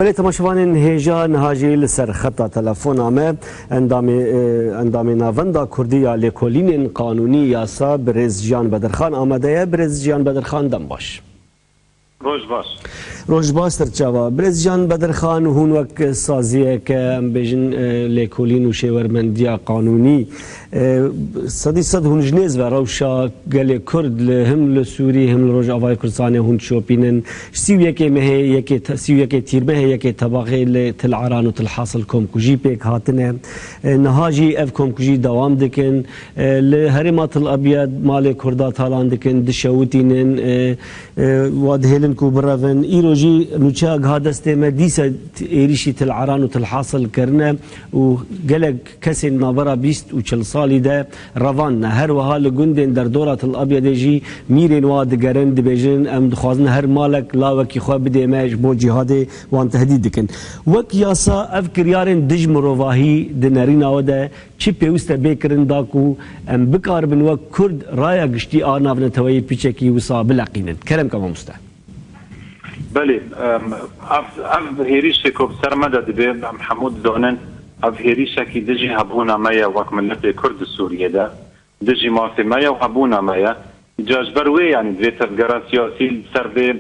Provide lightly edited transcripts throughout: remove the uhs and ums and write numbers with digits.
ولی تماشاوان هیجا نهاجی لسر خطا تلفن آمه اندام ناوندا کردی یا لیکولین قانونی یاسا برز جان بدرخان آمده برز جان بدرخان دم باش. روز باش ترچوا برز جان بدرخان هون وک سازیه که بیشن لیکولین و شورمندیا قانونی صد هون جنیز و روشا گلی کرد هم لسوری هم لروج آوای کردستان هون شوپینن سیویه که مه یکی سیویه که تیر مه یکی طبقه لتل عران و تل حاصل کم کجی پیک هاتنه نهاجی اف کم کجی دوام دکن لهرمات الابیض مال کردات هالان دکن دشوتینن وادهلن کوبرافن ایروجی نوچا غادست مدیس ایریشی تل عران و تل حاصل کرنه و گلک کسی نابرا بیست و چل سالی ده روان هر وحال گندن در دورات الابیض جی میرن واد گرن دبیجن ام دخوازن هر مالک لا وکی خواه بده ماش بو جهاد وان تهدید دکن وک یاسا افکر یارن دج مرواهی دنرین آوده چی پیوسته بکرن داکو ام بکار بن وک کرد رایا گشتی آناف نتوایی پیچکی وصا بلقینن کرم کما مسته بله اف هیریش که بسر مدد به محمود دونن اف هیریش کی دجی هبونا مایا وک ملت کرد سوریه ده دجی مافی مایا و هبونا مایا جاجبروی یعنی دویت افگار سیاسی سر به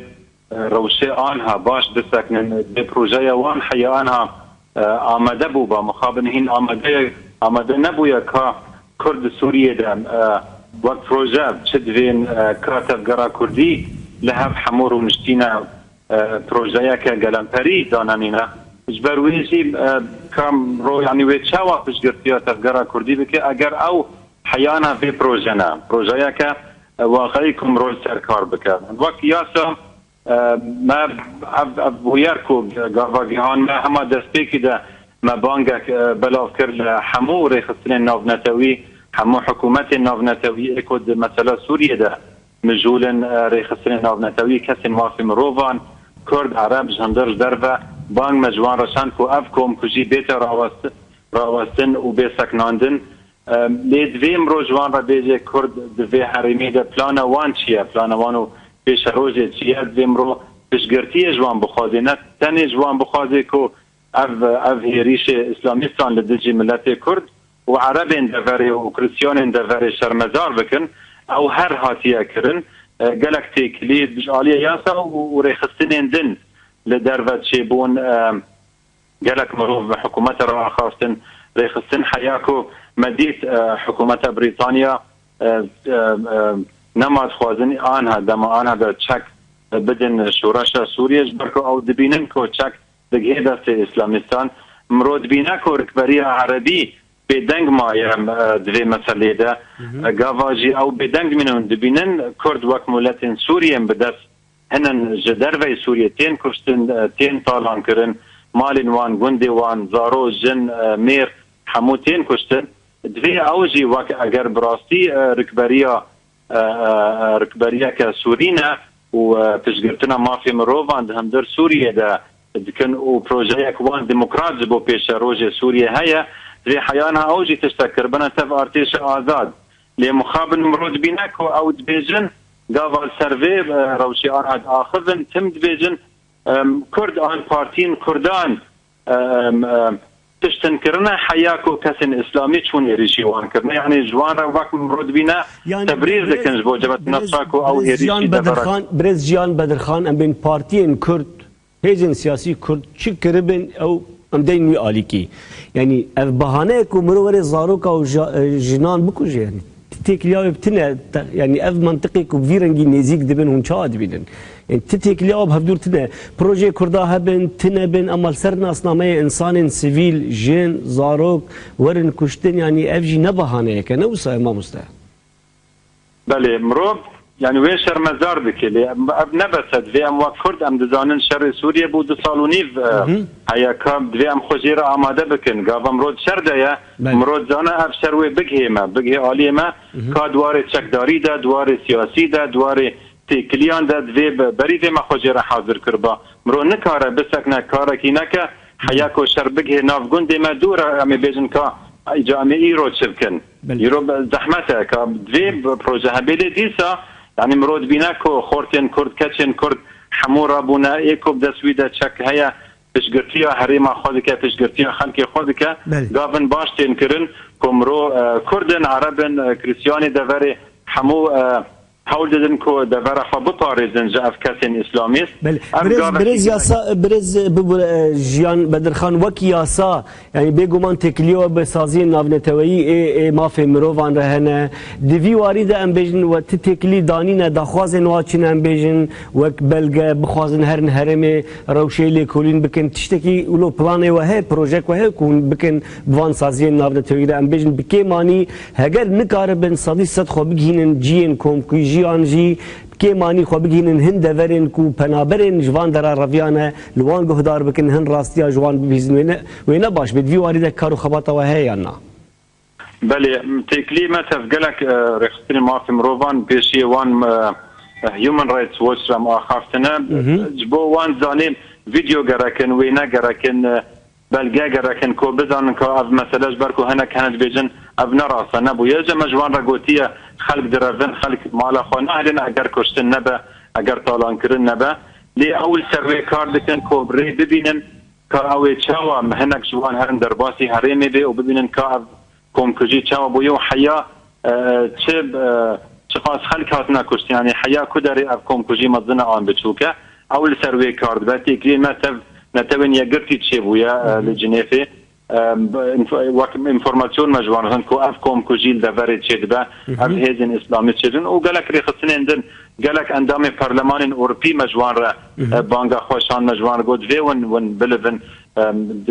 روشه آنها باش بسکنن به پروژه وان حیا آنها آمده بو با مخابن هین آمده نبویا که کرد سوریه ده وقت پروژه چد وین کات افگار کردی لهف حمور و نشتینا پروژه که گلنپری دانانینا جبرویزی کام رو یعنی وی چاوا پشگرتیا تفگرا کردی بکه اگر او حیانا وی پروژه که واقعی کم رول سرکار بکه وقت یاسا ما بویرکو گاواگیهان ما همه دسته که ده ما بانگک بلاف کرد همو ریخستن ناونتوی همو حکومت ناونتوی اکود مثلا سوریه ده مجولن ریخستن ناونتوی کسی موافی مروفان کرد عرب جندرج درفه بانگ مجوان رشان کو اف کوم کجی بیت راوستن و بیسکناندن لیدویم رو جوان را بیجه کرد دوی حریمی ده پلان وان چیه پلان وانو پیش روزه چیه دویم رو پشگرتی جوان بخوازه نه تنی جوان بخوازه که اف هیریش اسلامیستان لدجی ملت کرد و عرب اندواره و کریستیان اندواره شرمزار بکن او هر هاتیه کرن گلک تکلید بجالیه یاسا و ریخستن دن لدرفت شیبون گلک مروف حکومت را خواستن ریخستن حیاکو مدید حکومت بریتانیا نماز خوازن آنها دم آنها در چک بدن شورش سوریه جبرکو او دبینن کو چک دگه دست اسلامیستان مرود بینه کو رکبری عربی بدنگ مایم دوی مسئله ده گاواجی او بدنگ منون دبینن کرد وک ملت سوریه بدست هنن جدر وی سوریه تین کشتن تین طالان کرن مالین وان گندی وان زارو جن میر همو تین کشتن دوی اوجی وک اگر براستی رکبریا که سورینه و تشگرتنا مافی مروفان ده هم در سوریه ده دکن و پروژه وان دموکرات جبو پیش روژه سوریه هیا دوی حیانها اوجی تشتکر بنا تف ارتش آزاد لی مخابن مرود بینک و او دبیجن قاval سروی روشی آن آخذن تم دبیجن کرد آن پارتین کردان تشتن کرنه حیاکو کسین اسلامی چون ایریشی وان کرنه یعنی جوان را وقت مرود بینه تبریر دکنج بو جبت نفساکو او ایریشی دبرک برز جان بدرخان ام بین پارتین کرد هیجن سیاسی کرد چی کربن او ام دین وی آلی کی یعنی اف بهانه کو مرور زاروکا و جنان بکوجه یعنی تکلیاب بتنه يعني اف منطقي كوفيرنجي نزيك دبن هون شاد بيدن يعني تكلياب هفدور تنه بروجي كردا هبن تنه بن امال سرنا اصنامي انسان سيفيل جين زاروك ورن كشتن يعني افجي نبهانه هيك نوصى ما مستحيل بله مروب يعني وين شر مزار بكلي نبسد في ام كرد ام دزانن شر سوريا بود صالونيف هيا كام في ام خجيره اماده بكن قاف مرود شر ديا مرود زانا اف شروي بگه عاليما كادوار چکداری ده دوار سیاسی ده دوار تکلیان ده في بري ما خجيره حاضر كربا مرو نكاره بسكنا كاره كينك حياكو شر بگه ناف گند ما دور ام بيجن كا جامع ايرو شبكن يرو زحمته كا في بروجه هبيل ديسا يعني مرود بيناكو خورتين كرد كاتشن كرد حمورة بنا ايكوب دسويدة تشك هيا پشگرتیا هریما خود که پشگرتیا خلق خود که گاون باش تنکرن کمرو کردن عربن کریستیانی دوره همو حول دادن که دوره خب پارزن جاف کسین اسلامی است. برز یاسا برز جیان بدرخان وکی یاسا یعنی بگمان تکلیو به سازی ناونتویی ماف مروان رهنه دوی وارد ام بیجن و تکلی دانی نه دخوازن واچن ام بیجن و بلگه بخوازن هرن هرم روشیلی کولین بکن تشتکی ولو پلان و هی پروژه و هی کون بکن بوان سازی ناونتویی ام بیجن بکی مانی هگر نکاره بن صدی صد خو بگینن جین کوم کی جی که مانی خو بگینن هند ورن کو پنابرن جوان در رویانه لوان گهدار بکن هن راستیا جوان بیزن و اینا باش بدوی وارد کارو خباطه و هی یا نه بله تکلی ما تفقلك رخصتني ما في مروفان بيشي وان هيومن رايتس واتش رم آخافتنا جبو وان زانين فيديو جراكن وينا جراكن بلغا جراكن كو بزانن كو اف مسلاش بركو هنا كانت بيجن ابنا راسا نبو يجا مجوان رقوتية خلق درافن خلق مالا خوان اهلنا اگر كشتن نبا اگر طالان كرن نبا لي اول سروي كار دكن كو بري ببينن كا اوي چاوا هناك جوان هرن درباسي هريمي بي وببينن كا كوم كجي چاوا بو يو حيا چه خاص خلق هاتنا كشت يعني حيا كدري اف كوم كجي مزنا آن بچوكا اول سروي كارد باتي كلين ما نتوين يقرتي تشي بويا لجنيفي وقت انفورماسيون مجوانهن كو اف كوم كجيل دفري تشدبا اف هيزن اسلامي تشدن وقالك ريخصنين دن قالك اندام برلمان اوروبي مجوان را بانغا خوشان مجوان قد في ون بلفن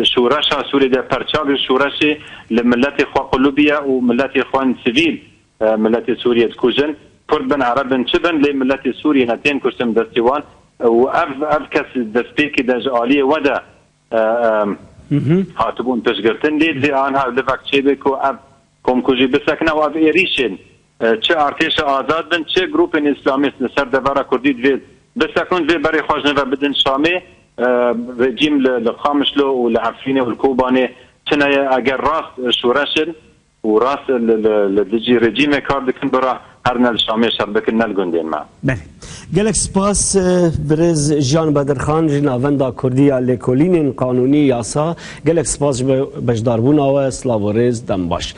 شورشا سوري ده پرچاق شورشي لملت خوا قلوبيا وملت اخوان سيفيل ملت سوريا تكوجن كردن عربن تشبن لملت سوريا نتين كرسم دستيوان واف كس دسبيكي دج آلية ودا هاتبون تشگرتن لید آنها لفک چه بکو اب کم کجی بسکنه و اب ایریشن چه ارتش آزاد بن چه گروپ اسلامیست سر دواره کردید وید بسکن وید برای خواجنه و بدن شامه رژیم لخامشلو و لعفینه و الکوبانه چنه اگر راست شورشن و راست لدجی رژیم کار دکن برا هر نل شامه شر بکن نل گندین ما بله گلک سپاس برز جان بدرخان جناوندا کردیا لکولین قانونی یاسا گلک سپاس بجداربون و سلاو رز دم باش